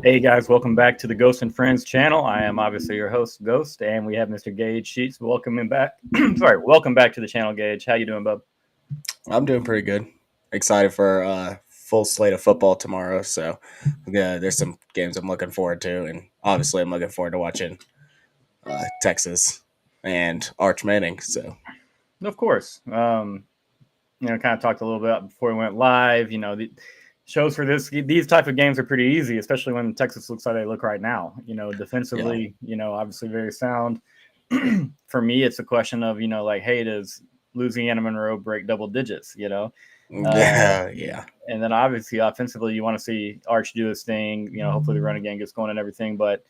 Hey guys, welcome back to the Ghost and Friends channel. I am obviously your host, Ghost, and we have Mr. Gage Sheets. Welcome back. Welcome back to the channel, Gage. How you doing, bub? I'm doing pretty good. Excited for a full slate of football tomorrow. So, yeah, there's some games I'm looking forward to, and obviously, I'm looking forward to watching Texas and Arch Manning. So, Of course. Kind of talked a little bit before we went live. The shows for these type of games are pretty easy, especially when Texas looks like they look right now. Defensively, obviously very sound. For me, it's a question of hey, does Louisiana Monroe break double digits? yeah. And then obviously offensively, you want to see Arch do his thing. Hopefully the running game gets going and everything. But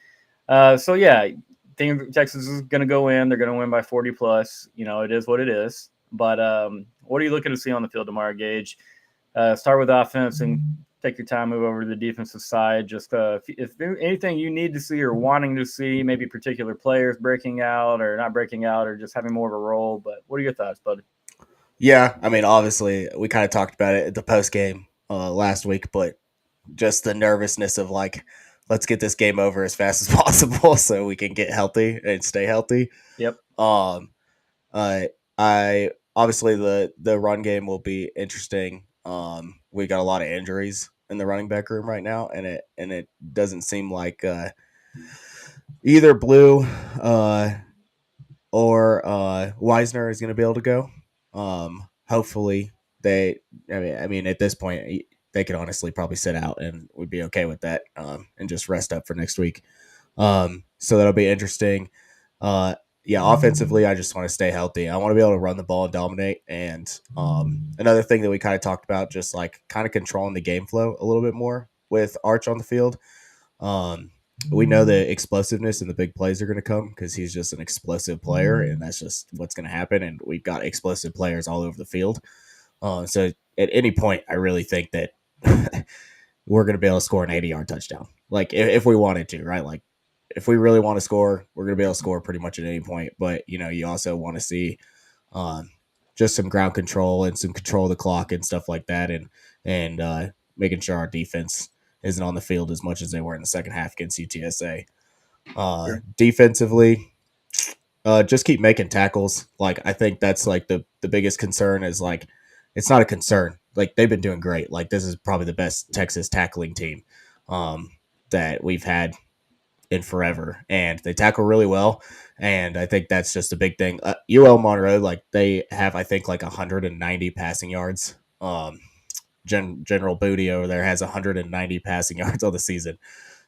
think Texas is going to go in. They're going to win by 40 plus. It is what it is. But what are you looking to see on the field tomorrow, Gage? Start with offense and take your time, move over to the defensive side. Just if anything you need to see or wanting to see, maybe particular players breaking out or not breaking out or just having more of a role. But what are your thoughts, bud? Yeah, I mean, obviously, we kind of talked about it at the post game last week, but just the nervousness of let's get this game over as fast as possible so we can get healthy and stay healthy. Yep. I obviously the run game will be interesting. We got a lot of injuries in the running back room right now, and it doesn't seem like either Blue or Wisner is going to be able to go. Hopefully they. I mean, at this point, they could honestly probably sit out and would be okay with that, and just rest up for next week. So that'll be interesting. Offensively, I just want to stay healthy. I want to be able to run the ball and dominate. And another thing that we kind of talked about, just kind of controlling the game flow a little bit more with Arch on the field. We know the explosiveness and the big plays are going to come because he's just an explosive player, and that's just what's going to happen. And we've got explosive players all over the field. So at any point, I really think that we're going to be able to score an 80-yard touchdown. If we wanted to, right? If we really want to score, we're going to be able to score pretty much at any point. But, you also want to see just some ground control and some control of the clock and stuff like that, and making sure our defense isn't on the field as much as they were in the second half against UTSA. Sure. Defensively, just keep making tackles. I think that's the biggest concern is it's not a concern. They've been doing great. This is probably the best Texas tackling team that we've had in forever, and they tackle really well. And I think that's just a big thing. UL Monroe, they have, I think, 190 passing yards. General Booty over there has 190 passing yards on the season.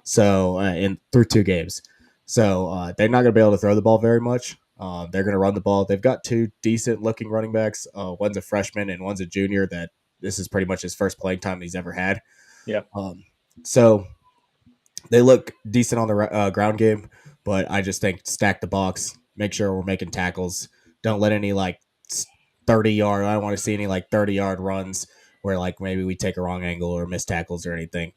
So through 2 games. So they're not going to be able to throw the ball very much. They're going to run the ball. They've got 2 decent looking running backs. One's a freshman and one's a junior that this is pretty much his first playing time he's ever had. Yeah. So they look decent on the ground game, but I just think stack the box, make sure we're making tackles. Don't let any 30-yard. I don't want to see any 30-yard runs where maybe we take a wrong angle or miss tackles or anything.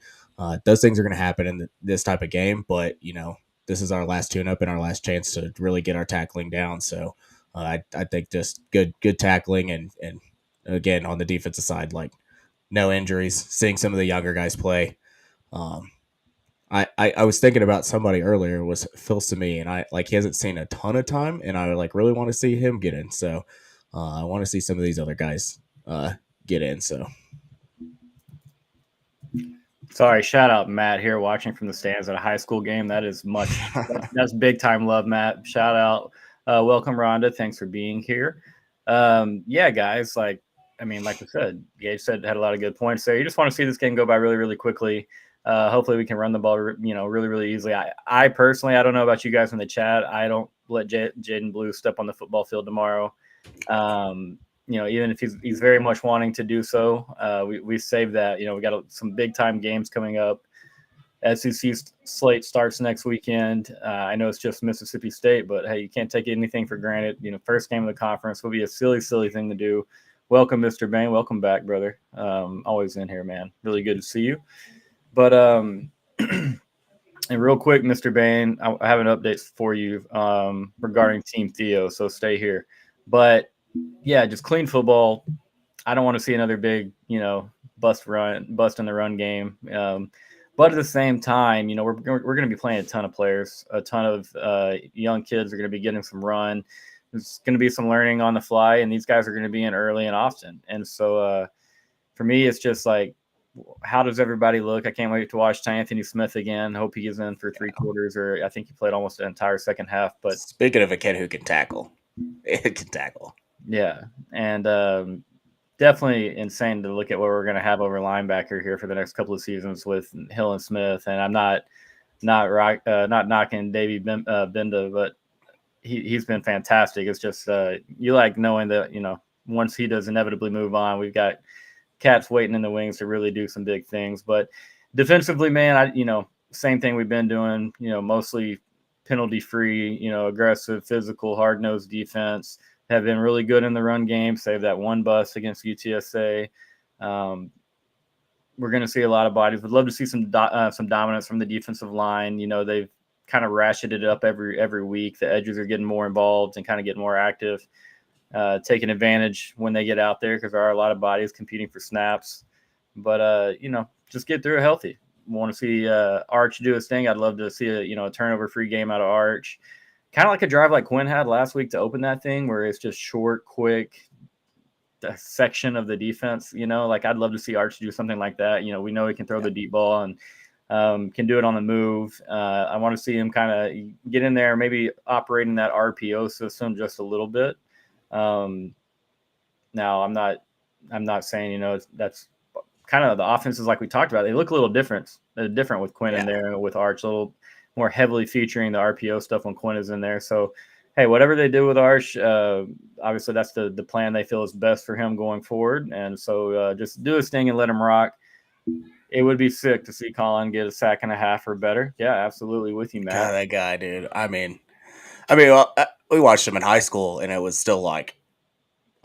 Those things are going to happen in this type of game, but this is our last tune-up and our last chance to really get our tackling down. So I think just good tackling and again on the defensive side, no injuries. Seeing some of the younger guys play. I was thinking about somebody earlier, was Phil Simi, and he hasn't seen a ton of time, and I really want to see him get in. So I want to see some of these other guys get in. So Sorry, shout out Matt here watching from the stands at a high school game. That is that's big time love, Matt. Shout out. Welcome, Rhonda. Thanks for being here. Guys, like I said, Gage said had a lot of good points there. You just want to see this game go by really, really quickly. Hopefully we can run the ball, really, really easily. I personally, I don't know about you guys in the chat. I don't let Jaden Blue step on the football field tomorrow. Even if he's very much wanting to do so, we save that. We got some big time games coming up. SEC slate starts next weekend. I know it's just Mississippi State, but hey, you can't take anything for granted. First game of the conference will be a silly, silly thing to do. Welcome, Mr. Bain. Welcome back, brother. Always in here, man. Really good to see you. But and real quick, Mr. Bain, I have an update for you regarding Team Theo, so stay here. But yeah, just clean football. I don't want to see another big, bust in the run game. But at the same time, we're going to be playing a ton of players, a ton of young kids are going to be getting some run. There's going to be some learning on the fly, and these guys are going to be in early and often. And so for me, it's just like, how does everybody look? I can't wait to watch Anthony Smith again. Hope he is in for 3 quarters, or I think he played almost the entire second half. But speaking of a kid who can tackle, it can tackle. Yeah, and definitely insane to look at what we're going to have over linebacker here for the next couple of seasons with Hill and Smith. And I'm not knocking Davey Benda, but he's been fantastic. It's just you like knowing that once he does inevitably move on, we've got cats waiting in the wings to really do some big things. But defensively, man, same thing we've been doing. Mostly penalty free. Aggressive, physical, hard nosed defense. Have been really good in the run game, save that one bust against UTSA. We're going to see a lot of bodies. Would love to see some dominance from the defensive line. They've kind of ratcheted it up every week. The edges are getting more involved and kind of getting more active, taking advantage when they get out there because there are a lot of bodies competing for snaps. But, just get through it healthy. Want to see Arch do his thing. I'd love to see a turnover-free game out of Arch. Kind of like a drive like Quinn had last week to open that thing where it's just short, quick section of the defense. Like I'd love to see Arch do something like that. We know he can throw the deep ball and can do it on the move. I want to see him kind of get in there, maybe operating that RPO system just a little bit. Now I'm not saying, that's kind of the offenses like we talked about. They look a little different with Quinn in there, with Arch, a little more heavily featuring the RPO stuff when Quinn is in there. So, hey, whatever they do with Arch, obviously that's the plan they feel is best for him going forward. And so just do his thing and let him rock. It would be sick to see Colin get a sack and a half or better. Yeah, absolutely with you, Matt. God, that guy, dude. Well, we watched him in high school, and it was still like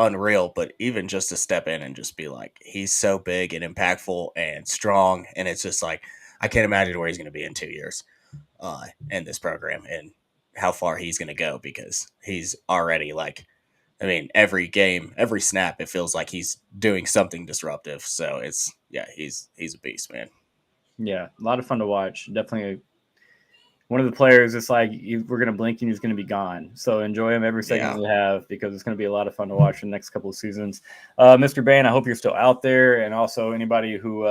unreal. But even just to step in and just be like, he's so big and impactful and strong, and it's just like I can't imagine where he's going to be in 2 years. In this program and how far he's going to go because he's already every game, every snap, it feels like he's doing something disruptive. So he's a beast, man. Yeah, a lot of fun to watch. Definitely one of the players. It's like we're going to blink and he's going to be gone. So enjoy him every second you have because it's going to be a lot of fun to watch in the next couple of seasons. Mr. Bain, I hope you're still out there, and also anybody who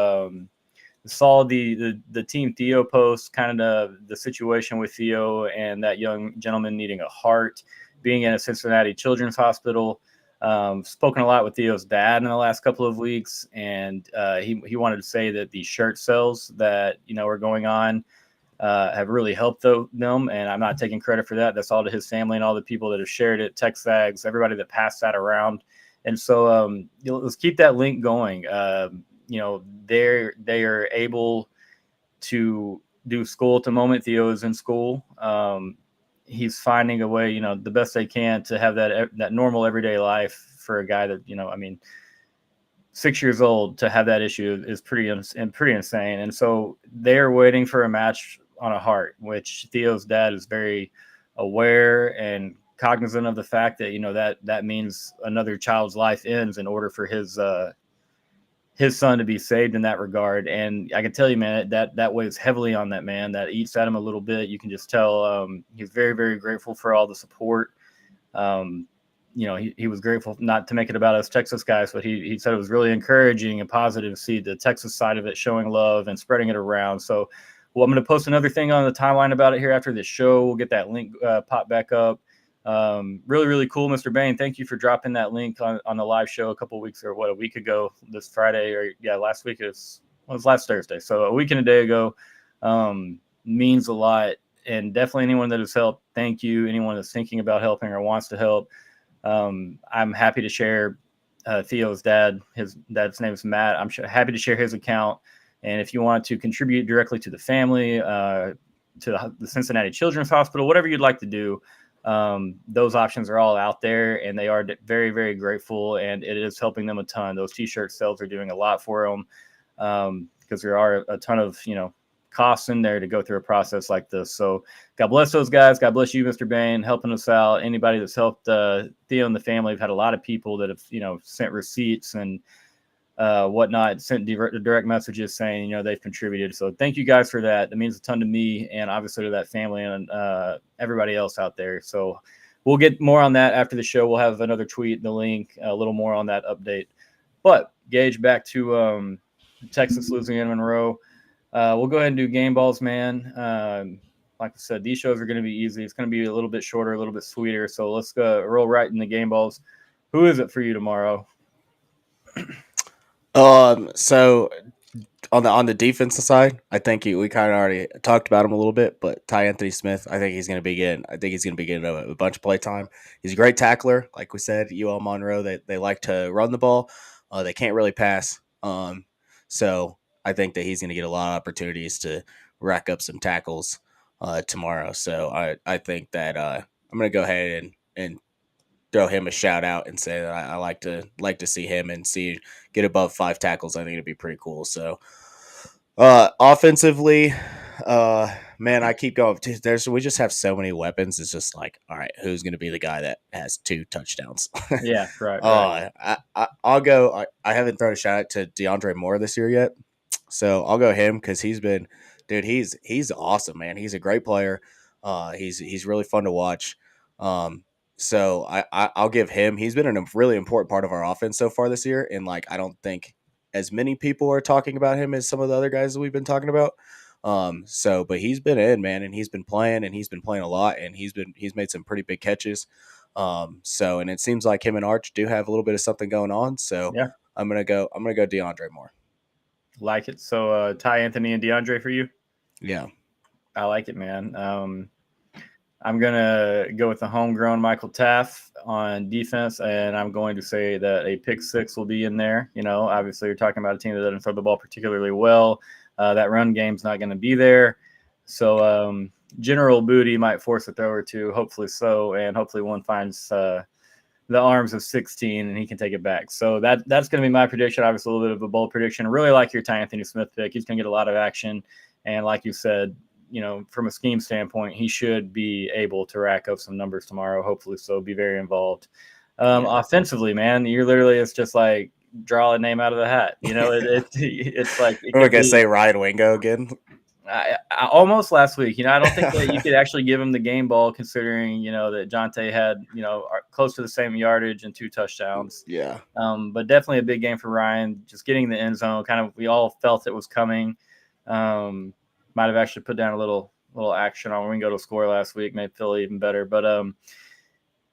saw the Team Theo post, kind of the situation with Theo and that young gentleman needing a heart, being in a Cincinnati Children's Hospital. Spoken a lot with Theo's dad in the last couple of weeks, and he wanted to say that the shirt sales that are going on have really helped them, and I'm not taking credit for that. That's all to his family and all the people that have shared it, Texags, everybody that passed that around. And so let's keep that link going. They are able to do school at the moment. Theo is in school. He's finding a way, the best they can to have that normal everyday life for a guy that, 6 years old, to have that issue is pretty insane. And so they're waiting for a match on a heart, which Theo's dad is very aware and cognizant of the fact that, that means another child's life ends in order for his son to be saved in that regard. And I can tell you, man, that weighs heavily on that man. That eats at him a little bit. You can just tell he's very, very grateful for all the support. He was grateful not to make it about us Texas guys, but he said it was really encouraging and positive to see the Texas side of it showing love and spreading it around. So, I'm going to post another thing on the timeline about it here after this show. We'll get that link pop back up. Really, really cool, Mr. Bain. Thank you for dropping that link on the live show a week ago, this Friday, last week was last Thursday. So a week and a day ago, means a lot. And definitely anyone that has helped, thank you. Anyone that's thinking about helping or wants to help. I'm happy to share Theo's dad. His dad's name is Matt. I'm happy to share his account And if you want to contribute directly to the family, to the Cincinnati Children's Hospital, whatever you'd like to do, those options are all out there, and they are very, very grateful, and it is helping them a ton. Those t-shirt sales are doing a lot for them, because there are a ton of, costs in there to go through a process like this. So God bless those guys. God bless you, Mr. Bain, helping us out. Anybody that's helped Theo and the family. We've had a lot of people that have, sent receipts and whatnot, sent direct messages saying, they've contributed. So thank you guys for that. That means a ton to me, and obviously to that family and everybody else out there. So we'll get more on that after the show. We'll have another tweet, the link, a little more on that update. But Gage, back to Texas losing in Monroe. We'll go ahead and do game balls, man. Like I said, these shows are going to be easy. It's going to be a little bit shorter, a little bit sweeter. So let's go roll right in the game balls. Who is it for you tomorrow? So on the defensive side, I think we kind of already talked about him a little bit, but Ty Anthony Smith, I think he's going to be getting a bunch of play time. He's a great tackler, like we said. UL Monroe, they like to run the ball. They can't really pass. So I think that he's going to get a lot of opportunities to rack up some tackles tomorrow. So I think that I'm going to go ahead and throw him a shout out and say that I like to see him and get above 5 tackles. I think it'd be pretty cool. So offensively, man, I keep going. We just have so many weapons. It's just like, all right, who's going to be the guy that has 2 touchdowns? Yeah, right. I'll go. I haven't thrown a shout out to DeAndre Moore this year yet, so I'll go him because he's been, dude. He's awesome, man. He's a great player. He's really fun to watch. So I'll give him. He's been a really important part of our offense so far this year, and like I don't think as many people are talking about him as some of the other guys that we've been talking about. But he's been in, man, and he's been playing a lot, and he's made some pretty big catches. And it seems like him and Arch do have a little bit of something going on. So yeah, I'm gonna go DeAndre Moore. Like it. So Ty Anthony and DeAndre for you? Yeah. I like it, man. I'm going to go with the homegrown Michael Taff on defense, and I'm going to say that a pick 6 will be in there. Obviously you're talking about a team that doesn't throw the ball particularly well. That run game's not going to be there. So General Booty might force a throw or two, hopefully so, and hopefully one finds the arms of 16 and he can take it back. So that's going to be my prediction. Obviously a little bit of a bold prediction. Really like your Ty Anthony Smith pick. He's going to get a lot of action. And like you said, from a scheme standpoint, he should be able to rack up some numbers tomorrow. Hopefully so, be very involved. Offensively, man, it's just like draw a name out of the hat. It's like we're going to say Ryan Wingo again. I almost last week. I don't think that you could actually give him the game ball, considering that Jonte had close to the same yardage and 2 touchdowns. Yeah. But definitely a big game for Ryan. Just getting the end zone. Kind of, we all felt it was coming. Might have actually put down a little action on Wingo to score last week, made Philly even better. But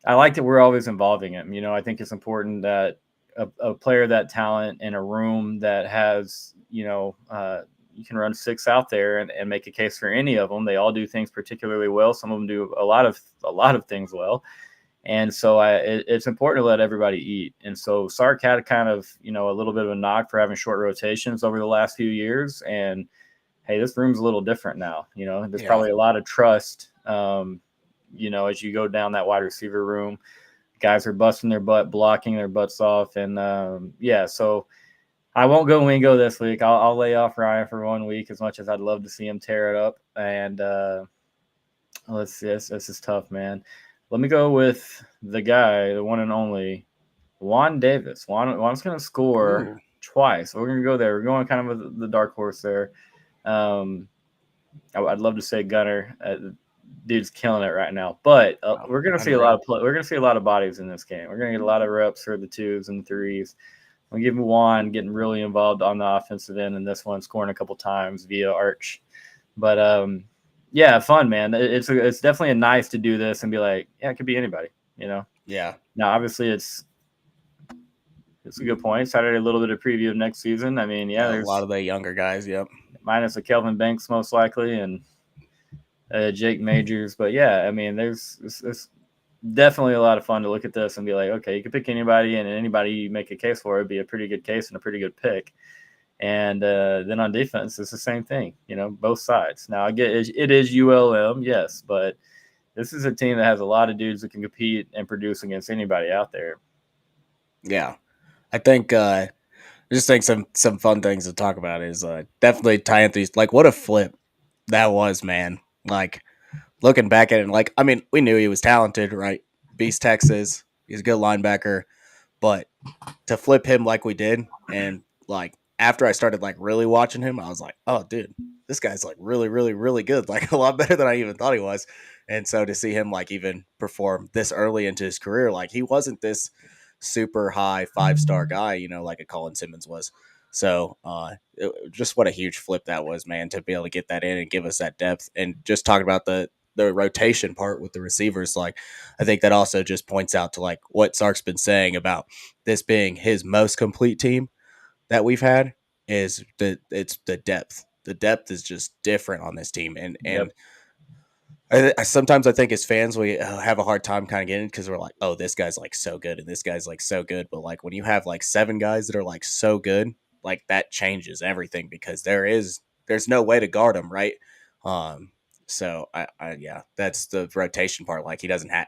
I like that we're always involving him. I think it's important that a player that talent in a room that has you can run 6 out there and make a case for any of them. They all do things particularly well. Some of them do a lot of things well. And so it's important to let everybody eat. And so Sark had kind of, a little bit of a knock for having short rotations over the last few years. And hey, this room's a little different now. There's probably a lot of trust, as you go down that wide receiver room. Guys are busting their butt, blocking their butts off. And so I won't go Wingo this week. I'll lay off Ryan for 1 week, as much as I'd love to see him tear it up. And let's see, this is tough, man. Let me go with the guy, the one and only Juan Davis. Juan's going to score twice. We're going to go there. We're going kind of with the dark horse there. I'd love to say Gunner. Dude's killing it right now, but we're going to see a lot of bodies in this game. We're going to get a lot of reps for the 2s and 3s. I'll give him Juan getting really involved on the offensive end in this one, scoring a couple times via Arch. But fun, man. It's definitely nice to do this and be like, yeah, it could be anybody, Yeah. Now, obviously, it's a good point. Saturday, a little bit of preview of next season. I mean, there's a lot of the younger guys. Yep. Minus a Kelvin Banks most likely, and Jake Majors. But I mean, it's definitely a lot of fun to look at this and be like, okay, you can pick anybody, and anybody you make a case for it would be a pretty good case and a pretty good pick. And then on defense, it's the same thing. Both sides. Now I get it is ULM, yes, but this is a team that has a lot of dudes that can compete and produce against anybody out there. Yeah, I think I just think some fun things to talk about is definitely Ty Anthony's. Like, what a flip that was, man. Like, looking back at it, like, I mean, we knew he was talented, right? Beast Texas, he's a good linebacker, but to flip him like we did, and like after I started like really watching him, I was like, oh, dude, this guy's like really, really, really good, like a lot better than I even thought he was. And so to see him like even perform this early into his career, like he wasn't this super high 5-star guy, like a Colin Simmons was. So just what a huge flip that was, man, to be able to get that in and give us that depth. And just talking about the rotation part with the receivers, like I think that also just points out to like what Sark's been saying about this being his most complete team that we've had is it's the depth. The depth is just different on this team, and Yep. sometimes I think as fans we have a hard time kind of getting because we're like, oh, this guy's like so good and this guy's like so good, but like when you have like 7 guys that are like so good, like that changes everything because there's no way to guard them, right? Um, so yeah, that's the rotation part. Like he doesn't have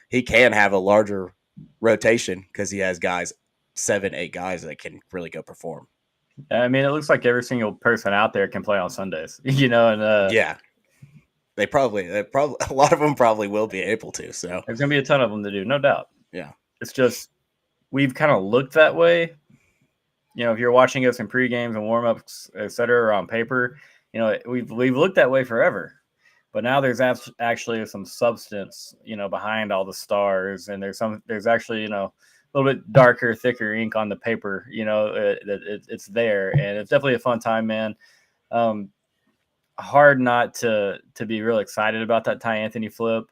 he can have a larger rotation because he has guys 7, 8 guys that can really go perform. I mean, it looks like every single person out there can play on Sundays, and Yeah, they probably a lot of them probably will be able to. So there's going to be a ton of them to do, no doubt. yeah, It's just we've kind of looked that way. If you're watching us in pre-games and warm-ups, et cetera, or on paper, we've looked that way forever. But now there's actually some substance, behind all the stars, and there's actually, a little bit darker, thicker ink on the paper. It's there, and it's definitely a fun time, man. Hard not to be real excited about that Ty Anthony flip.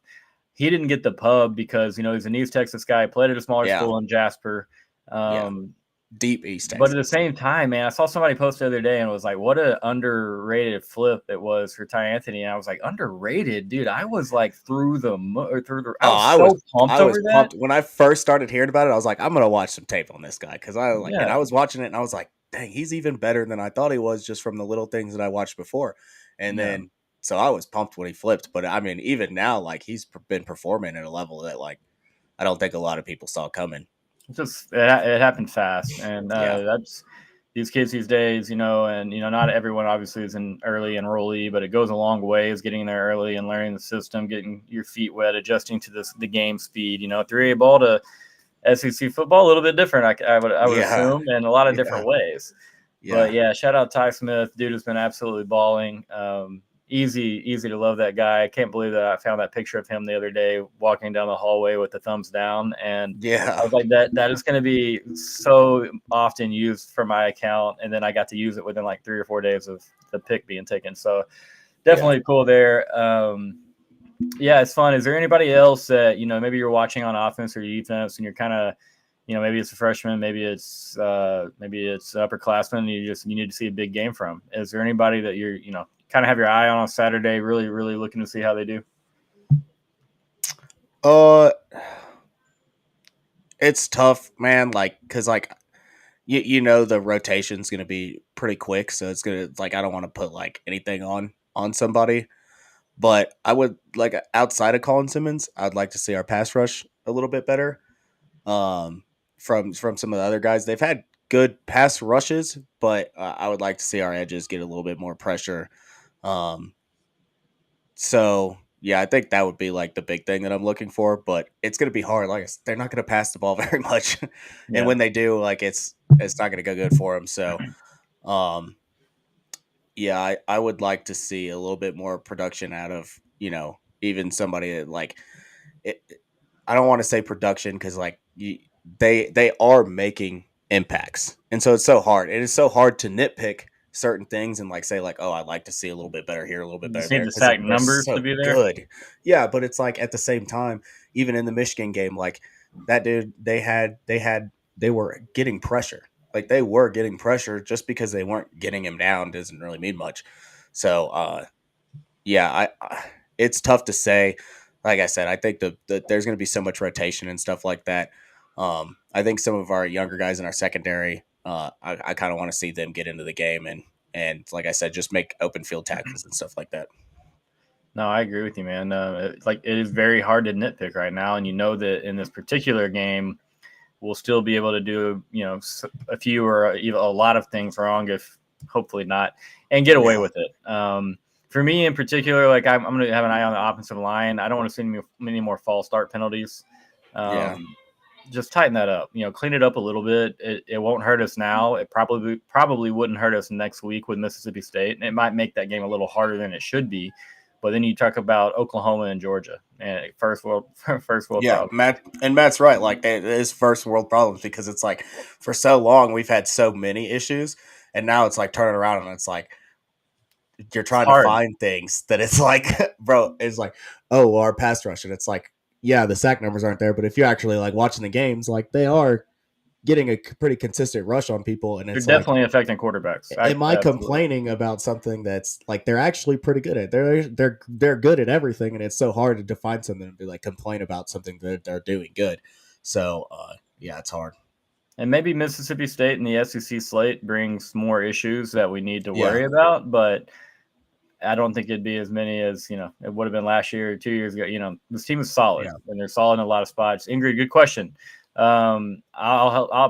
He didn't get the pub because he's an East Texas guy, played at a smaller yeah, school in Jasper. yeah. Deep East But at the Texas. same time, man, I saw somebody post the other day and was like, "What an underrated flip it was for Ty Anthony." And I was like, "Underrated, dude!" I was like through the I Oh, was so pumped I was over that. pumped when I first started hearing about it. I was like, I'm gonna watch some tape on this guy because and Yeah, I was watching it and I was like, dang, he's even better than I thought he was just from the little things that I watched before. And yeah. then so I was pumped when he flipped. But I mean, even now, like he's been performing at a level that like I don't think a lot of people saw coming. It happened fast, and Yeah, that's these kids these days, and not everyone obviously is an early enrollee, but it goes a long way is getting there early and learning the system, getting your feet wet, adjusting to the game speed. If you're able to SEC football, a little bit different, I would yeah, assume, in a lot of yeah, different ways. But yeah, yeah, shout out Ty Smith, dude has been absolutely balling. Easy to love that guy. I can't believe that I found that picture of him the other day walking down the hallway with the thumbs down, and I yeah, was like, that is going to be so often used for my account, and then I got to use it within like 3 or 4 days of the pick being taken. So yeah. definitely cool there. Yeah, it's fun. Is there anybody else that maybe you're watching on offense or defense, and you're kind of maybe it's a freshman, maybe it's upperclassman, and you need to see a big game from? Is there anybody that you're kind of have your eye on Saturday, really really looking to see how they do? Uh, it's tough, man. Like, cause like the rotation's gonna be pretty quick, so it's gonna like I don't want to put like anything on somebody, but I would like outside of Colin Simmons, I'd like to see our pass rush a little bit better. Um, from some of the other guys, they've had good pass rushes, but I would like to see our edges get a little bit more pressure. Um, so yeah, I think that would be like the big thing that I'm looking for, but it's gonna be hard. Like they're not gonna pass the ball very much, and Yeah, when they do, like it's not gonna go good for them. So um, yeah, I would like to see a little bit more production out of even somebody that like it. I don't want to say production because like they are making impacts, and so it's so hard. It is so hard to nitpick certain things and like say like, oh, I'd like to see a little bit better here, a little bit you better just need there the because sack they're numbers to so be there. good. Yeah, but it's like at the same time, even in the Michigan game, like that dude, they were getting pressure. Like they were getting pressure just because they weren't getting him down doesn't really mean much. So yeah, it's tough to say. Like I said, I think there's going to be so much rotation and stuff like that. I think some of our younger guys in our secondary I kind of want to see them get into the game and like I said, just make open field tackles and stuff like that. No, I agree with you, man. It is very hard to nitpick right now, and you know that in this particular game, we'll still be able to do a few or even a lot of things wrong, if hopefully not, and get away with it. For me in particular, like I'm going to have an eye on the offensive line. I don't want to see many more false start penalties. Yeah. Just tighten that up. Clean it up a little bit. It won't hurt us now. It probably wouldn't hurt us next week with Mississippi State, and it might make that game a little harder than it should be. But then you talk about Oklahoma and Georgia, and first world Yeah, problem. Matt's right. Like it is first world problems because it's like for so long we've had so many issues, and now it's like turning around and it's like you're It's trying to hard. find things that it's like, bro, it's like, oh, well, our pass rush, and it's like, yeah, the sack numbers aren't there, but if you're actually like watching the games, like they are getting a pretty consistent rush on people, and They're it's like, definitely affecting quarterbacks. am I Absolutely. complaining about something that's like they're actually pretty good at? They're good at everything, and it's so hard to define something and be like complain about something that they're doing good. So yeah, it's hard. And maybe Mississippi State and the SEC slate brings more issues that we need to Yeah, worry about, but I don't think it'd be as many as it would have been last year or 2 years ago. This team is solid, yeah, and they're solid in a lot of spots. Ingrid, good question. I'm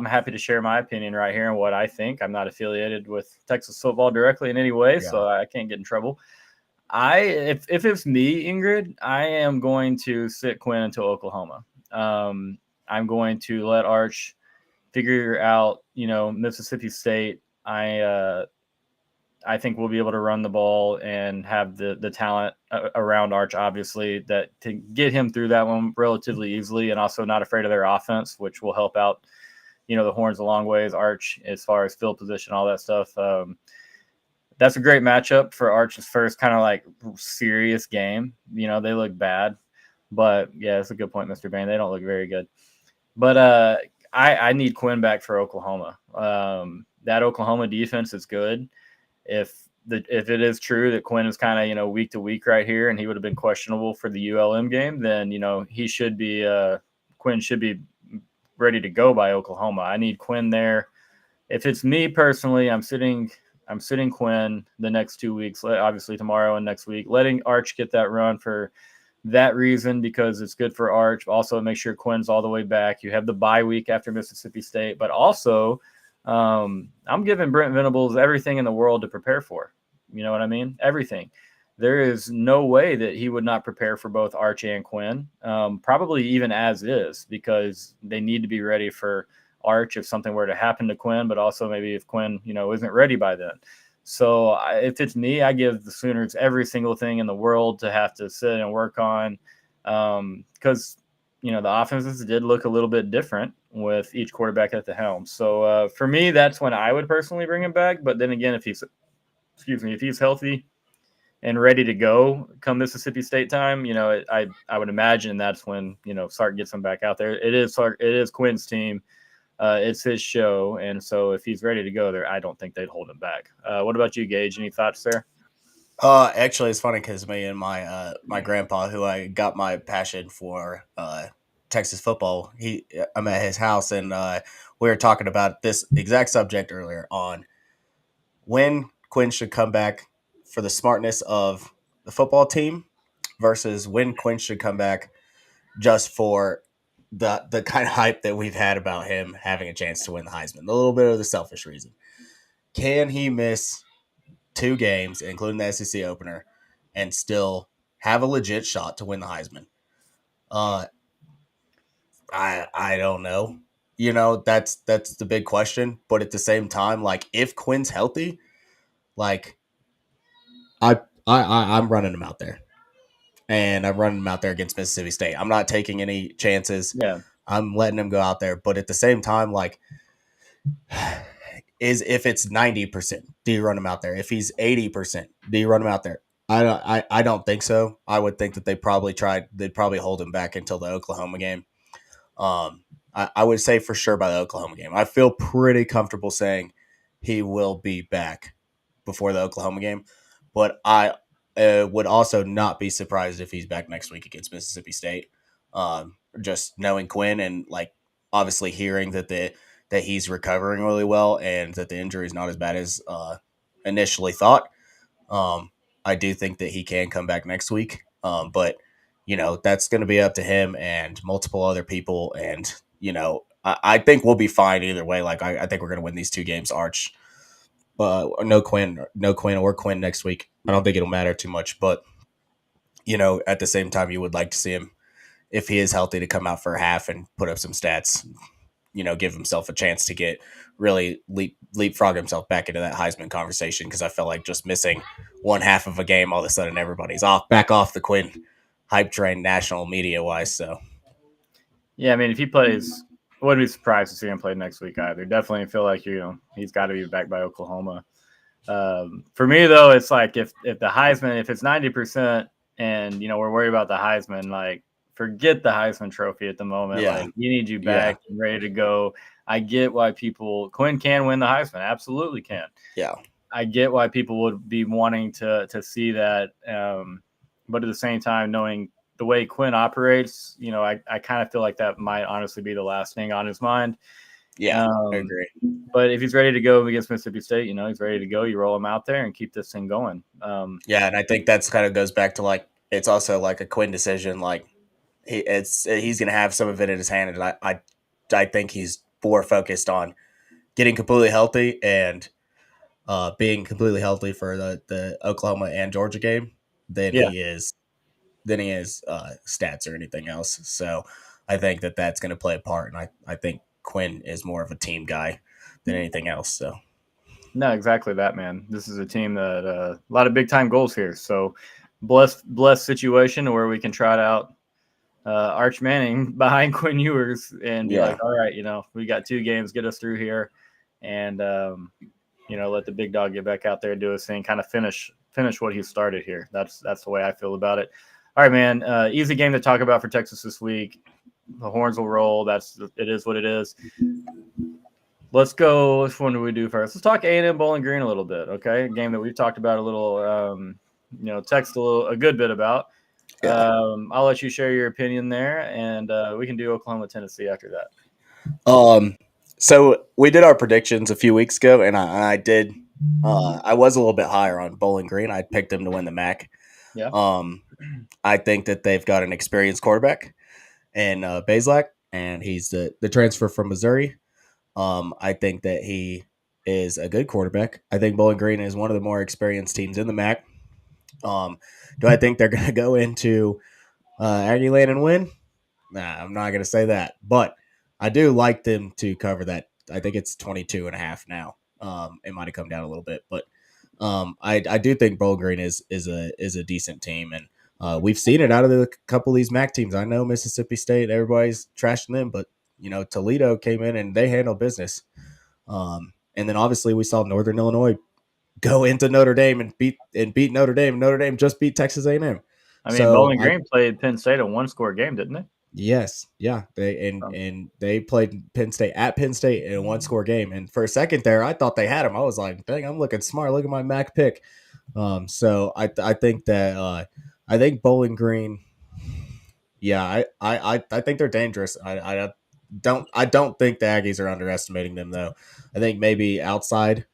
happy to share my opinion right here on what I think. I'm not affiliated with Texas football directly in any way, yeah. so I can't get in trouble. If it's me, Ingrid, I am going to sit Quinn until Oklahoma. I'm going to let Arch figure out, Mississippi State. I think we'll be able to run the ball and have the talent around Arch, obviously, that to get him through that one relatively easily, and also not afraid of their offense, which will help out, the Horns a long ways. Arch, as far as field position, all that stuff. That's a great matchup for Arch's first kind of like serious game. They look bad, but yeah, that's a good point, Mr. Bain. They don't look very good. But I need Quinn back for Oklahoma. That Oklahoma defense is good. If it is true that Quinn is kind of week to week right here, and he would have been questionable for the ULM game, then he should be Quinn should be ready to go by Oklahoma. I need Quinn there. If it's me personally, I'm sitting Quinn the next 2 weeks, obviously tomorrow and next week, letting Arch get that run for that reason, because it's good for Arch. Also, make sure Quinn's all the way back. You have the bye week after Mississippi State, but also I'm giving Brent Venables everything in the world to prepare for. You know what I mean? Everything. There is no way that he would not prepare for both Arch and Quinn, probably even as is, because they need to be ready for Arch if something were to happen to Quinn, but also maybe if Quinn, isn't ready by then. So if it's me, I give the Sooners every single thing in the world to have to sit and work on, because the offenses did look a little bit different with each quarterback at the helm. So for me, that's when I would personally bring him back. But then again, if he's healthy and ready to go come Mississippi State time, I would imagine that's when Sark gets him back out there. It is Quinn's team. It's his show, and so if he's ready to go there, I don't think they'd hold him back. What about you, Gage? Any thoughts there? Actually, it's funny because me and my grandpa, who I got my passion for Texas football, I'm at his house, and we were talking about this exact subject earlier on when Quinn should come back for the smartness of the football team versus when Quinn should come back just for the kind of hype that we've had about him having a chance to win the Heisman. A little bit of the selfish reason. Can he miss 2 games, including the SEC opener, and still have a legit shot to win the Heisman? Uh, I don't know. That's the big question. But at the same time, like if Quinn's healthy, like I'm running him out there, and I'm running him out there against Mississippi State. I'm not taking any chances. Yeah, I'm letting him go out there. But at the same time, like is if it's 90%, do you run him out there? If he's 80%, do you run him out there? I don't think so. I would think that they'd probably hold him back until the Oklahoma game. I would say for sure by the Oklahoma game. I feel pretty comfortable saying he will be back before the Oklahoma game, but I would also not be surprised if he's back next week against Mississippi State. Just knowing Quinn and like obviously hearing that that he's recovering really well and that the injury is not as bad as initially thought. I do think that he can come back next week, but that's going to be up to him and multiple other people. And I think we'll be fine either way. Like I think we're going to win these 2 games. Arch, no Quinn or Quinn next week. I don't think it'll matter too much, but at the same time, you would like to see him if he is healthy to come out for a half and put up some stats. Give himself a chance to get really leapfrog himself back into that Heisman conversation, because I felt like just missing one half of a game, all of a sudden everybody's back off the Quinn hype train, national media wise. So yeah, I mean, if he plays, I wouldn't be surprised to see him play next week either. Definitely feel like he's got to be back by Oklahoma. For me though, it's like if the Heisman, if it's 90% and we're worried about the Heisman, like forget the Heisman Trophy at the moment. Yeah. Like we need you back and ready to go. I get why Quinn can win the Heisman, absolutely can. Yeah, I get why people would be wanting to see that, but at the same time, knowing the way Quinn operates, I kind of feel like that might honestly be the last thing on his mind. Yeah, I agree. But if he's ready to go against Mississippi State, he's ready to go. You roll him out there and keep this thing going. Yeah, and I think that's kind of goes back to like it's also like a Quinn decision. Like he's going to have some of it in his hand, and I think he's more focused on getting completely healthy and being completely healthy for the Oklahoma and Georgia game than he is stats or anything else. So I think that's going to play a part, and I think Quinn is more of a team guy than anything else. So no, exactly that, man. This is a team that a lot of big time goals here. So blessed situation where we can trot out Arch Manning behind Quinn Ewers and be like, all right, we got 2 games, get us through here, and let the big dog get back out there and do his thing, kind of finish what he started here. That's the way I feel about it. All right, man. Easy game to talk about for Texas this week. The horns will roll. It is what it is. Let's go. Which one do we do first? Let's talk A&M Bowling Green a little bit. Okay, a game that we've talked about a little. Text a good bit about. Yeah. I'll let you share your opinion there, and we can do Oklahoma, Tennessee after that. So we did our predictions a few weeks ago, and I did. I was a little bit higher on Bowling Green. I picked them to win the MAC. Yeah. I think that they've got an experienced quarterback in Bazelak, and he's the transfer from Missouri. I think that he is a good quarterback. I think Bowling Green is one of the more experienced teams in the MAC. Do I think they're going to go into Aggie Lane and win? Nah, I'm not going to say that, but I do like them to cover that. I think it's 22.5 now. It might have come down a little bit, but I do think Bowling Green is a decent team, and we've seen it out of a couple of these MAC teams. I know Mississippi State, everybody's trashing them, but Toledo came in and they handled business. And then obviously we saw Northern Illinois go into Notre Dame and beat Notre Dame. Notre Dame just beat Texas A&M. I mean, Bowling Green played Penn State a 1-score game, didn't they? Yes, yeah. They played Penn State at Penn State in a 1-score game. And for a second there, I thought they had them. I was like, dang, I'm looking smart. Look at my MAC pick. So I think that I think Bowling Green. Yeah, I think they're dangerous. I don't think the Aggies are underestimating them though. I think maybe outside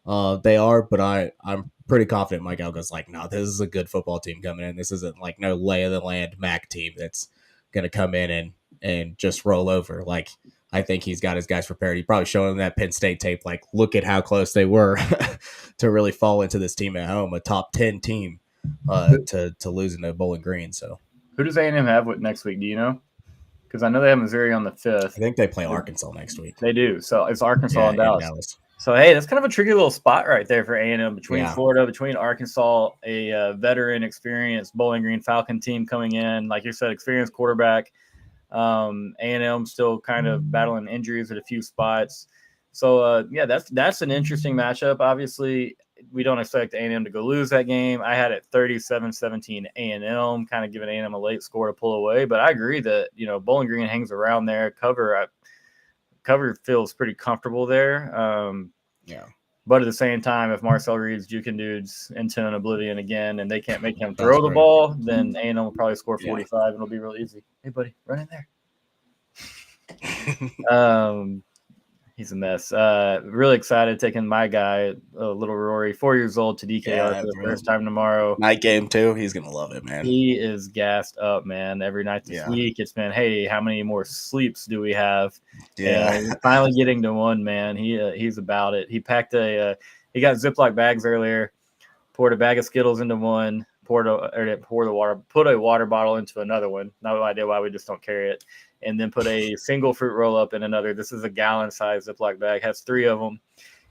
they are, but I'm pretty confident Mike Elko's like, no, this is a good football team coming in. This isn't like no lay of the land MAC team that's going to come in and just roll over. Like, I think he's got his guys prepared. He probably showed them that Penn State tape. Like, look at how close they were to really fall into this team at home, a top 10 team to losing to Bowling Green. So who does A&M have next week? Do you know? Because I know they have Missouri on the 5th. I think they play Arkansas next week. They do. So it's Arkansas and Dallas. So, hey, that's kind of a tricky little spot right there for A&M between Florida, between Arkansas, a veteran, experienced Bowling Green Falcon team coming in. Like you said, experienced quarterback. A&M still kind of battling injuries at a few spots. So, that's an interesting matchup. Obviously, we don't expect A&M to go lose that game. I had it 37-17 A&M, kind of giving A&M a late score to pull away. But I agree that, Bowling Green hangs around there. Cover feels pretty comfortable there. But at the same time, if Marcel Reed's juking dudes into an oblivion again and they can't make him throw the ball, then A&M will probably score 45 and it'll be real easy. Hey, buddy, run in there. He's a mess. Really excited taking my guy, little Rory, 4 years old, to DKR Yeah, for the bro. first time tomorrow. Night game too. He's gonna love it, man. He is gassed up, man. Every night this Yeah, week, it's been, hey, how many more sleeps do we have? yeah, And finally getting to one, man. He's about it. He packed he got Ziploc bags earlier, poured a bag of Skittles into one, put a water bottle into another one. No idea why we just don't carry it. And then put a single fruit roll up in another. This is a gallon size Ziploc bag, has 3 of them.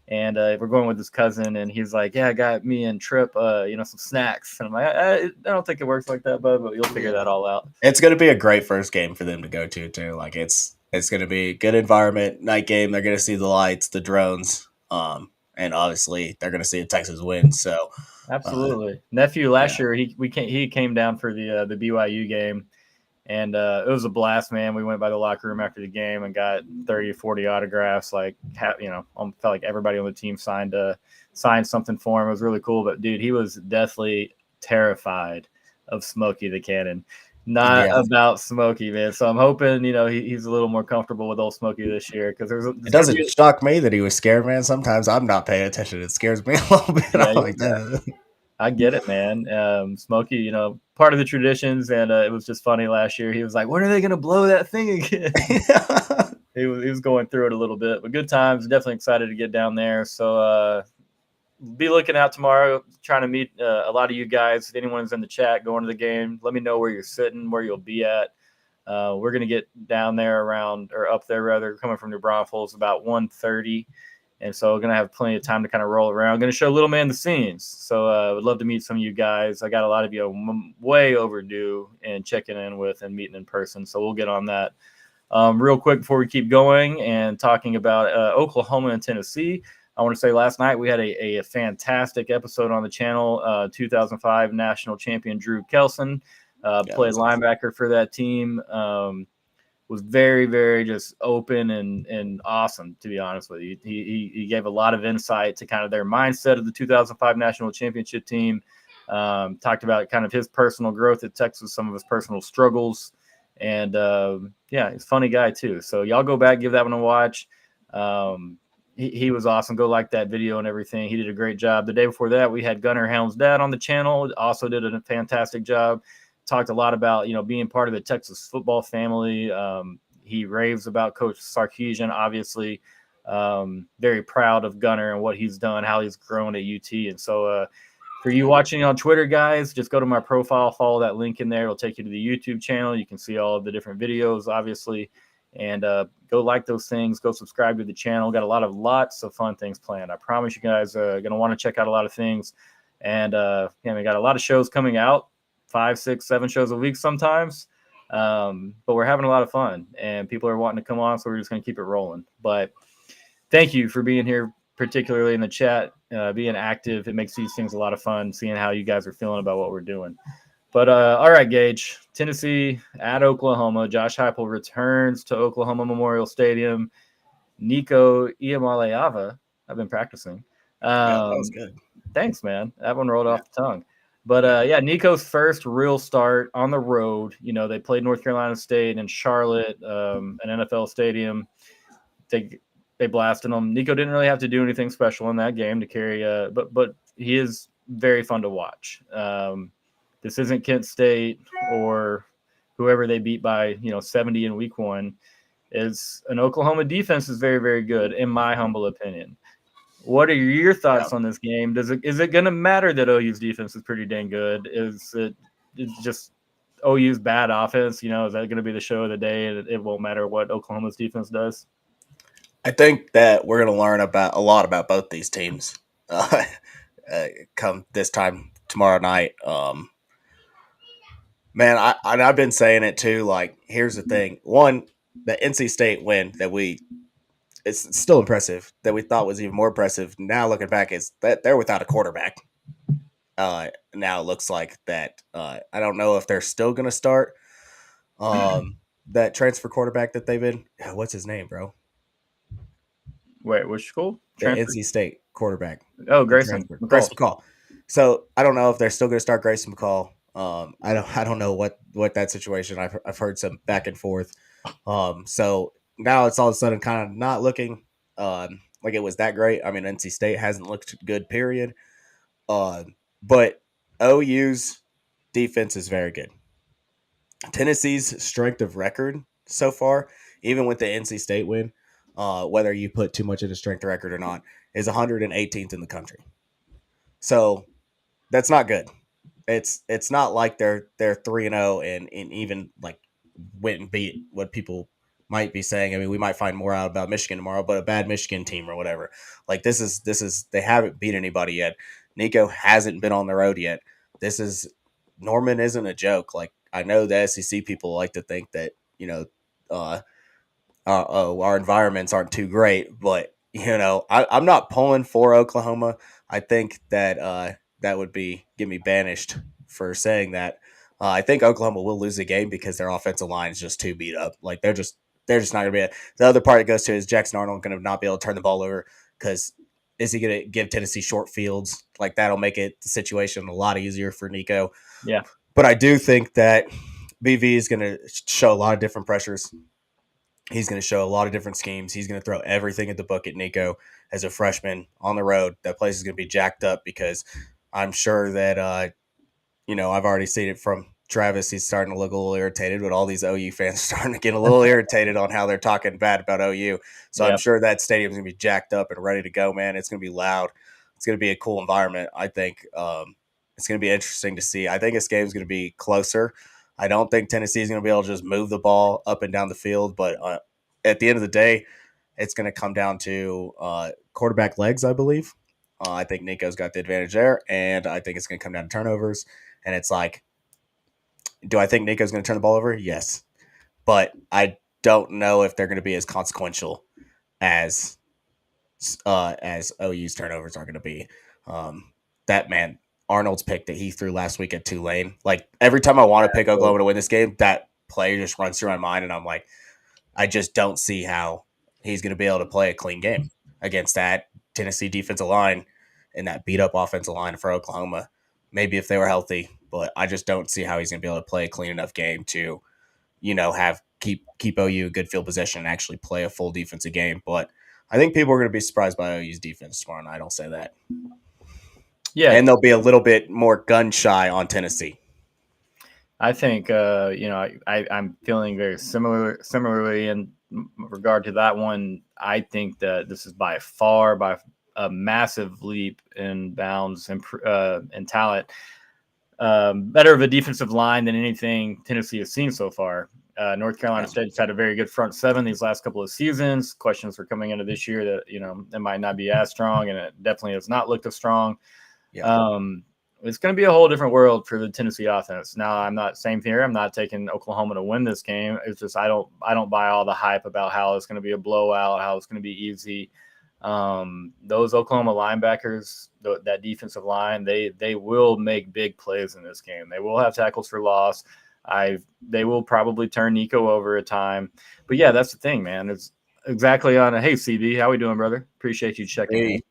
And we're going with his cousin, and he's like, "Yeah, I got me and Trip, some snacks." And I'm like, I don't think it works like that, bud, but you'll figure yeah. that all out. It's gonna be a great first game for them to go to too. Like it's gonna be a good environment. Night game. They're gonna see the lights, the drones, and obviously they're gonna see a Texas win. So, Absolutely, nephew. yeah, Last year, he came down for the BYU game, and it was a blast, man. We went by the locker room after the game and got 30 or 40 autographs. Like, felt like everybody on the team signed something for him. It was really cool. But dude, he was deathly terrified of Smokey the Cannon. Not yeah. about Smokey, man. So I'm hoping he's a little more comfortable with old Smokey this year, because there's It going to doesn't be. shock me that he was scared, man. Sometimes I'm not paying attention. It scares me a little bit. Yeah, I'm like that. I get it, man. Smokey, part of the traditions, and it was just funny last year. He was like, "When are they going to blow that thing again?" He was going through it a little bit, but good times. Definitely excited to get down there. So be looking out tomorrow. Trying to meet a lot of you guys. If anyone's in the chat going to the game, let me know where you're sitting, where you'll be at. We're going to get down there around, or up there rather, coming from New Braunfels about 1:30. And so we're going to have plenty of time to kind of roll around. I'm going to show a little man the scenes. So I would love to meet some of you guys. I got a lot of you way overdue in checking in with and meeting in person. So we'll get on that. Real quick before we keep going and talking about Oklahoma and Tennessee, I want to say last night we had a fantastic episode on the channel. 2005 national champion Drew Kelson played linebacker for that team. Was very, very just open and awesome, to be honest with you. He gave a lot of insight to kind of their mindset of the 2005 national championship team. Talked about kind of his personal growth at Texas, some of his personal struggles. And yeah, he's a funny guy too. So y'all go back, give that one a watch. He was awesome. Go like that video and everything. He did a great job. The day before that, we had Gunnar Helm's dad on the channel. Also did a fantastic job. Talked a lot about being part of the Texas football family. He raves about Coach Sarkisian, obviously. Very proud of Gunnar and what he's done, how he's grown at UT. And so for you watching on Twitter, guys, just go to my profile, follow that link in there. It'll take you to the YouTube channel. You can see all of the different videos, obviously. And go like those things. Go subscribe to the channel. Got lots of fun things planned. I promise you guys are going to want to check out a lot of things. And we got a lot of shows coming out. 5, 6, 7 shows a week sometimes. But we're having a lot of fun, and people are wanting to come on, so we're just going to keep it rolling. But thank you for being here, particularly in the chat, being active. It makes these things a lot of fun, seeing how you guys are feeling about what we're doing. But all right, Gage, Tennessee at Oklahoma. Josh Heupel returns to Oklahoma Memorial Stadium. Nico Iamaleava, I've been practicing. Yeah, that was good. Thanks, man. That one rolled off the tongue. But yeah, Nico's first real start on the road. They played North Carolina State and Charlotte, an NFL stadium. They blasted them. Nico didn't really have to do anything special in that game to carry. But he is very fun to watch. This isn't Kent State or whoever they beat by 70 in week 1. Is an Oklahoma defense is very, very good, in my humble opinion. What are your thoughts on this game? Is it going to matter that OU's defense is pretty dang good? Is it's just OU's bad offense? Is that going to be the show of the day, and it won't matter what Oklahoma's defense does? I think that we're going to learn a lot about both these teams come this time tomorrow night. Man, I've been saying it too. Like, here's the thing: one, the NC State win it's still impressive. That we thought was even more impressive. Now looking back, is that they're without a quarterback. Now it looks like that. I don't know if they're still going to start that transfer quarterback that they've been. What's his name, bro? Wait, which school? The NC State quarterback. Oh, Grayson McCall. Grayson McCall. So I don't know if they're still going to start Grayson McCall. I don't know what that situation. I've heard some back and forth. So now it's all of a sudden kind of not looking like it was that great. I mean, NC State hasn't looked good, period. But OU's defense is very good. Tennessee's strength of record so far, even with the NC State win, whether you put too much into strength of record or not, is 118th in the country. So that's not good. It's not like they're 3-0 and even like went and beat what people might be saying. I mean, we might find more out about Michigan tomorrow, but a bad Michigan team or whatever. Like this is they haven't beat anybody yet. Nico hasn't been on the road yet. This is Norman isn't a joke. Like I know the SEC people like to think that uh, our environments aren't too great, but I'm not pulling for Oklahoma. I think that that would be get me banished for saying that. I think Oklahoma will lose the game because their offensive line is just too beat up. Like they're just not going to be. The other part it goes to is Jackson Arnold going to not be able to turn the ball over because is he going to give Tennessee short fields? Like that'll make the situation a lot easier for Nico. Yeah. But I do think that BV is going to show a lot of different pressures. He's going to show a lot of different schemes. He's going to throw everything at the book at Nico as a freshman on the road. That place is going to be jacked up because I'm sure that, I've already seen it from Travis. He's starting to look a little irritated, but all these OU fans are starting to get a little irritated on how they're talking bad about OU. So I'm sure that stadium's going to be jacked up and ready to go, man. It's going to be loud. It's going to be a cool environment. I think it's going to be interesting to see. I think this game's going to be closer. I don't think Tennessee is going to be able to just move the ball up and down the field, but at the end of the day, it's going to come down to quarterback legs, I believe. I think Nico's got the advantage there, and I think it's going to come down to turnovers. And it's like, do I think Nico's going to turn the ball over? Yes, but I don't know if they're going to be as consequential as OU's turnovers are going to be. That man, Arnold's pick that he threw last week at Tulane. Like every time I want to pick Oklahoma to win this game, that play just runs through my mind, and I'm like, I just don't see how he's going to be able to play a clean game against that Tennessee defensive line and that beat up offensive line for Oklahoma. Maybe if they were healthy, but I just don't see how he's going to be able to play a clean enough game to, have keep OU a good field possession and actually play a full defensive game. But I think people are going to be surprised by OU's defense tomorrow night. I'll say that. Yeah, and they'll be a little bit more gun shy on Tennessee. I think I'm feeling very similarly in regard to that one. I think that this is by far by a massive leap in bounds and talent. Better of a defensive line than anything Tennessee has seen so far. North Carolina State's had a very good front seven these last couple of seasons. Questions were coming into this year that it might not be as strong, and it definitely has not looked as strong. Yeah. It's going to be a whole different world for the Tennessee offense. Now, I'm not same here. I'm not taking Oklahoma to win this game. It's just I don't buy all the hype about how it's going to be a blowout, how it's going to be easy. Those Oklahoma linebackers, that defensive line, they will make big plays in this game. They will have tackles for loss. They will probably turn Nico over at time. But yeah, that's the thing, man. It's exactly on. Hey, CB, how we doing, brother? Appreciate you checking in.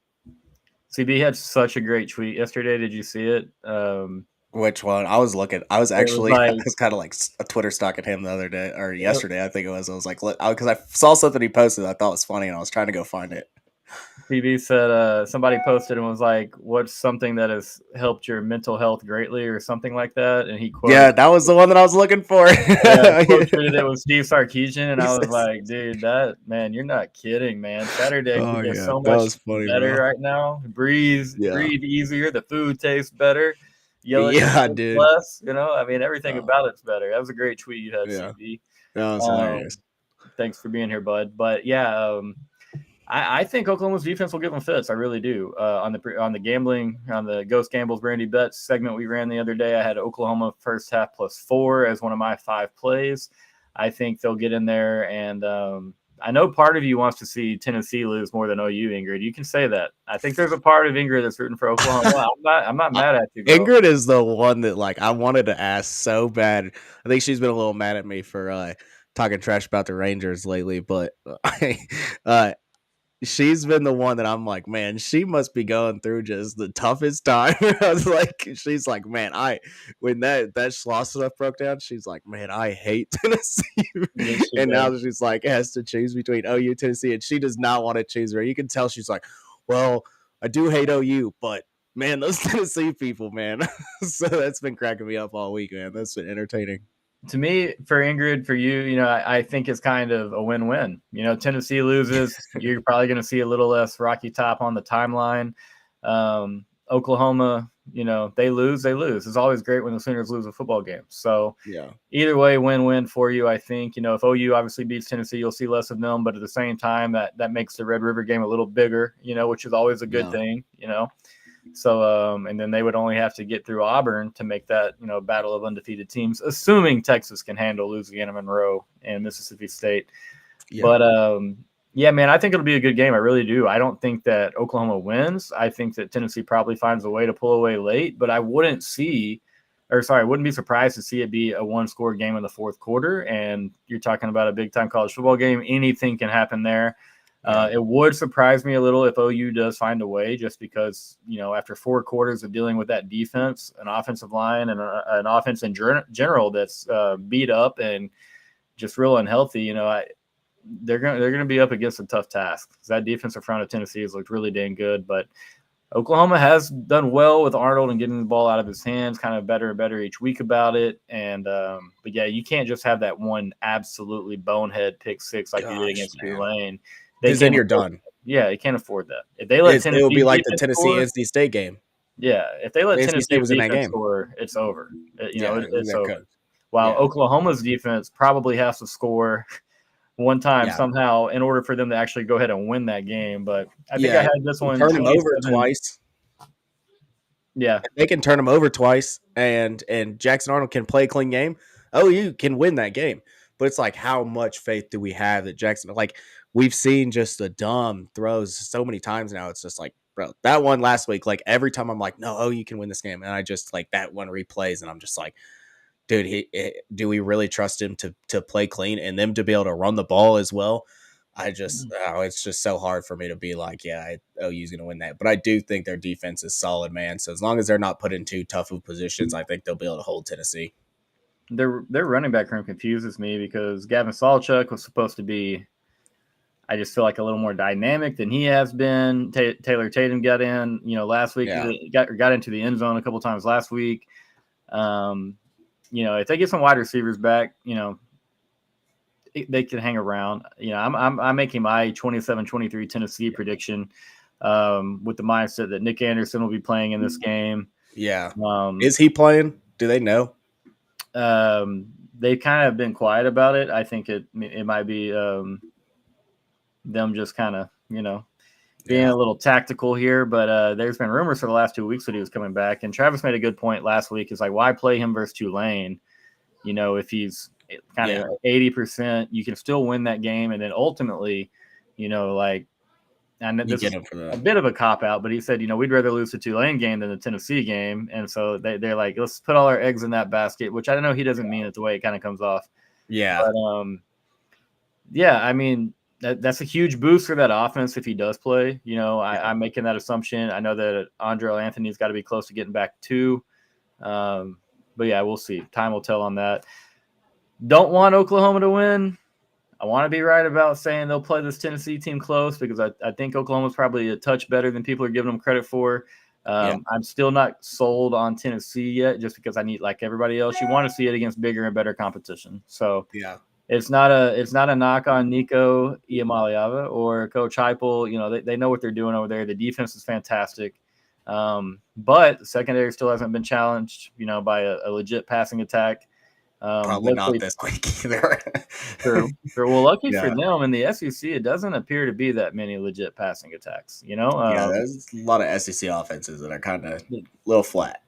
CB had such a great tweet yesterday. Did you see it? Which one? I was looking. I was actually, I was kind of like a Twitter stalking him the other day or yesterday. I think it was. I was like, because I saw something he posted. I thought it was funny, and I was trying to go find it. CB said somebody posted and was like, "What's something that has helped your mental health greatly," or something like that. And he quoted. Yeah, that was the one that I was looking for. Quoted it was Steve Sarkisian, and I was like, "Dude, you're not kidding, man. Saturday is so much better right now. Breathe easier. The food tastes better. Dude. Less. I mean, everything about it's better." That was a great tweet you had, CB. That was hilarious. Thanks for being here, bud. But yeah. I think Oklahoma's defense will give them fits. I really do. On the gambling, on the Ghost Gambles Brandy Bets segment we ran the other day, I had Oklahoma first half +4 as one of my 5 plays. I think they'll get in there, and I know part of you wants to see Tennessee lose more than OU, Ingrid. You can say that. I think there's a part of Ingrid that's rooting for Oklahoma. I'm not mad at you, bro. Ingrid is the one that I wanted to ask so bad. I think she's been a little mad at me for talking trash about the Rangers lately, but she's been the one that I'm like, man, she must be going through just the toughest time. I was like, she's like, man, when that loss stuff broke down, she's like, man, I hate Tennessee. Yes, she And does. now she's like, has to choose between OU, Tennessee, and she does not want to choose her. You can tell she's like, well, I do hate OU, but man, those Tennessee people, man. So that's been cracking me up all week, man. That's been entertaining. To me, for Ingrid, for you, I think it's kind of a win-win. Tennessee loses, you're probably going to see a little less Rocky Top on the timeline. Oklahoma, they lose. It's always great when the Sooners lose a football game. So Yeah. either way, win-win for you, I think. If OU obviously beats Tennessee, you'll see less of them. But at the same time, that makes the Red River game a little bigger, which is always a good thing, So, and then they would only have to get through Auburn to make that, battle of undefeated teams, assuming Texas can handle Louisiana Monroe and Mississippi State. Yeah. But, yeah, man, I think it'll be a good game. I really do. I don't think that Oklahoma wins. I think that Tennessee probably finds a way to pull away late, but I wouldn't be surprised to see it be a one-score game in the fourth quarter. And you're talking about a big-time college football game. Anything can happen there. It would surprise me a little if OU does find a way, just because, after 4 quarters of dealing with that defense, an offensive line, and an offense in general that's beat up and just real unhealthy, they're going to be up against a tough task. That defense in front of Tennessee has looked really dang good, but Oklahoma has done well with Arnold and getting the ball out of his hands, kind of better and better each week about it. And but yeah, you can't just have that one absolutely bonehead pick six like you did against Tulane. Because then you're done. Yeah, you can't afford that. If they let Tennessee, it will be like the Tennessee NC State game. Yeah, if they let Tennessee State was in that game, score, it's over. It's over. While Oklahoma's defense probably has to score one time somehow in order for them to actually go ahead and win that game. But I think I had this one. Turn them over twice. Yeah, if they can turn them over twice, and Jackson Arnold can play a clean game. You can win that game. But it's like, how much faith do we have that Jackson? Like, we've seen just the dumb throws so many times now. It's just like, bro, that one last week. Like, every time I'm like, no, you can win this game, and I just like that one replays, and I'm just like, dude, do we really trust him to play clean and them to be able to run the ball as well? It's just so hard for me to be like, OU's going to win that. But I do think their defense is solid, man. So as long as they're not put in too tough of positions, I think they'll be able to hold Tennessee. Their running back room confuses me because Gavin Sawchuk was supposed to be, I just feel like, a little more dynamic than he has been. Taylor Tatum got in, last week. Yeah. Got into the end zone a couple times last week. If they get some wide receivers back, they can hang around. I'm making my 27-23 Tennessee prediction with the mindset that Nick Anderson will be playing in this game. Yeah. Is he playing? Do they know? They kind of been quiet about it. I think it might be them just kind of, being a little tactical here, but there's been rumors for the last 2 weeks that he was coming back. And Travis made a good point last week. Is like, why play him versus Tulane? If he's kind of 80%, you can still win that game. And then ultimately, and this is a bit of a cop out, but he said, we'd rather lose the Tulane game than the Tennessee game. And so they're like, let's put all our eggs in that basket, which I don't know. He doesn't mean it the way it kind of comes off. Yeah. But, I mean, that's a huge boost for that offense if he does play. I'm making that assumption. I know that Andrel Anthony's got to be close to getting back too. But yeah, we'll see. Time will tell on that. Don't want Oklahoma to win. I want to be right about saying they'll play this Tennessee team close because I think Oklahoma's probably a touch better than people are giving them credit for. I'm still not sold on Tennessee yet, just because I need, like everybody else, you want to see it against bigger and better competition. So it's not a knock on Nico Iamaleava or Coach Heupel. They know what they're doing over there. The defense is fantastic. But the secondary still hasn't been challenged, by a legit passing attack. Probably not this week either. True. Well, lucky for them, in the SEC, it doesn't appear to be that many legit passing attacks. There's a lot of SEC offenses that are kind of a little flat.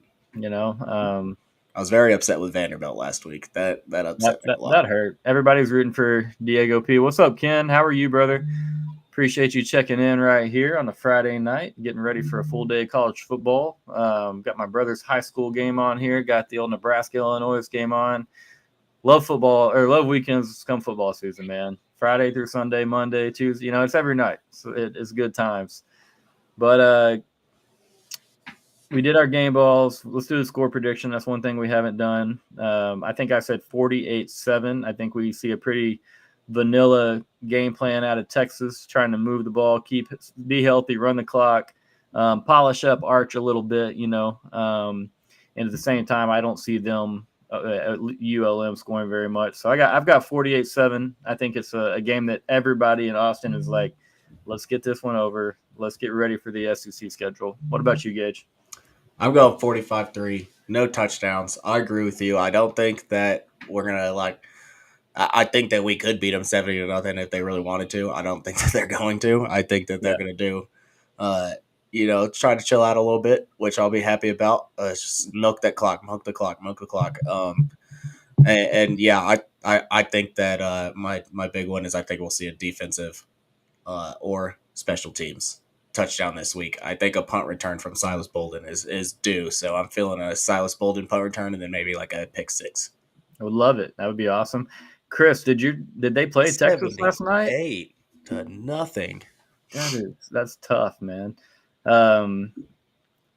I was very upset with Vanderbilt last week. That upset me a lot. That hurt. Everybody's rooting for Diego P. What's up, Ken? How are you, brother? Appreciate you checking in right here on a Friday night, getting ready for a full day of college football. Got my brother's high school game on here. Got the old Nebraska-Illinois game on. Love football, or love weekends come football season, man. Friday through Sunday, Monday, Tuesday. It's every night. So it's good times. But we did our game balls. Let's do the score prediction. That's one thing we haven't done. I think I said 48-7. I think we see a pretty vanilla game plan out of Texas, trying to move the ball, be healthy, run the clock, polish up Arch a little bit, and at the same time, I don't see them at ULM scoring very much. So I've got 48-7. I think it's a game that everybody in Austin is like, let's get this one over. Let's get ready for the SEC schedule. What about you, Gage? I'm going 45-3. No touchdowns. I agree with you. I don't think that we're going to I think that we could beat them 70-0 if they really wanted to. I don't think that they're going to. I think that they're going to do, try to chill out a little bit, which I'll be happy about. Just milk the clock. I think that my big one is I think we'll see a defensive or special teams touchdown this week. I think a punt return from Silas Bolden is due. So I'm feeling a Silas Bolden punt return and then maybe like a pick six. I would love it. That would be awesome. Chris, did they play Texas last night? 8-0. That's tough, man.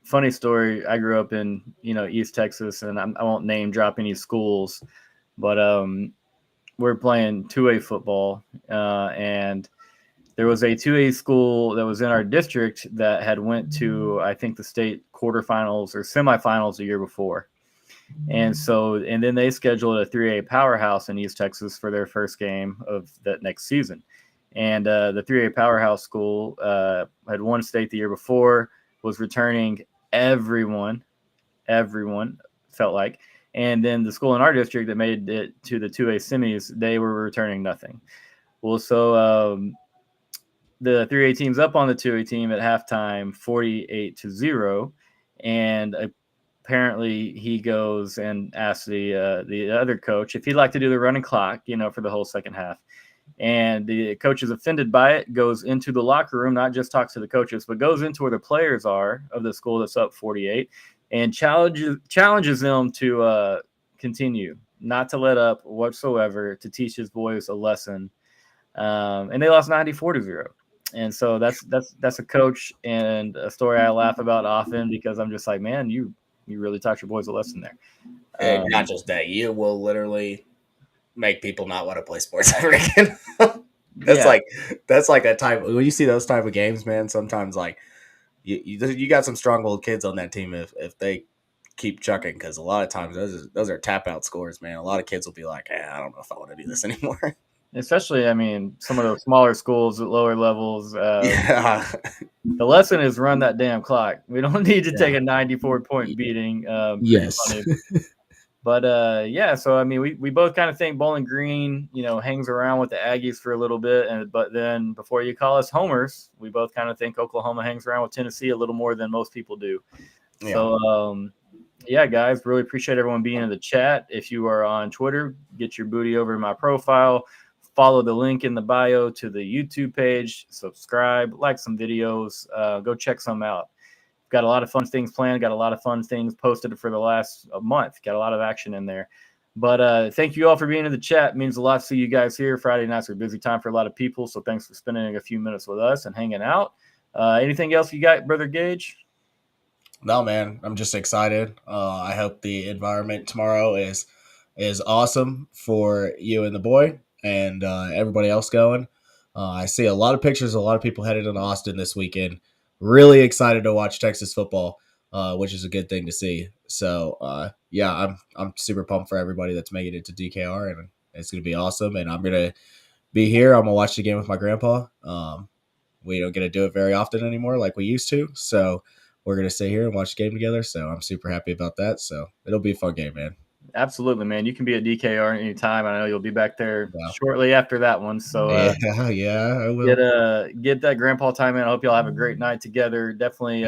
Funny story. I grew up in East Texas, and I won't name drop any schools, but we're playing 2A football, and there was a 2A school that was in our district that had went to, I think, the state quarterfinals or semifinals the year before. And then they scheduled a 3A powerhouse in East Texas for their first game of that next season. And the 3A powerhouse school had won state the year before, was returning everyone felt like. And then the school in our district that made it to the 2A semis, they were returning nothing. Well, so the 3A team's up on the 2A team at halftime, 48-0, and apparently he goes and asks the other coach if he'd like to do the running clock, for the whole second half. And the coach is offended by it, goes into the locker room, not just talks to the coaches, but goes into where the players are of the school that's up 48 and challenges them to continue, not to let up whatsoever, to teach his boys a lesson. And they lost 94-0. And so that's a coach and a story I laugh about often because I'm just like, man, you really taught your boys a lesson there. And not just that, you will literally make people not want to play sports ever again. That's like a type. When you see those type of games, man, sometimes like you got some strong-willed kids on that team if they keep chucking, because a lot of times those are tap out scores, man. A lot of kids will be like, I don't know if I want to do this anymore. Especially, some of those smaller schools at lower levels. The lesson is run that damn clock. We don't need to take a 94-point beating. Yes. But so we both kind of think Bowling Green, hangs around with the Aggies for a little bit, but then before you call us homers, we both kind of think Oklahoma hangs around with Tennessee a little more than most people do. Yeah. So guys, really appreciate everyone being in the chat. If you are on Twitter, get your booty over to my profile. Follow the link in the bio to the YouTube page. Subscribe, like some videos. Go check some out. Got a lot of fun things planned. Got a lot of fun things posted for the last month. Got a lot of action in there. But thank you all for being in the chat. It means a lot to see you guys here. Friday nights are a busy time for a lot of people, so thanks for spending a few minutes with us and hanging out. Anything else you got, Brother Gage? No, man. I'm just excited. I hope the environment tomorrow is awesome for you and the boy and everybody else going. I see a lot of pictures, a lot of people headed into Austin this weekend. Really excited to watch Texas football, which is a good thing to see. So, I'm super pumped for everybody that's making it to DKR, and it's going to be awesome. And I'm going to be here. I'm going to watch the game with my grandpa. We don't get to do it very often anymore like we used to. So we're going to stay here and watch the game together. So I'm super happy about that. So it'll be a fun game, man. Absolutely, man. You can be at DKR anytime. I know you'll be back there shortly after that one. So I will. Get that grandpa time in. I hope y'all have a great night together. Definitely,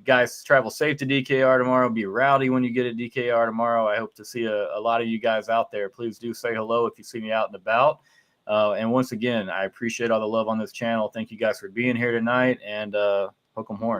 guys, travel safe to DKR tomorrow. Be rowdy when you get at DKR tomorrow. I hope to see a lot of you guys out there. Please do say hello if you see me out and about. And once again, I appreciate all the love on this channel. Thank you guys for being here tonight, and hook 'em horn.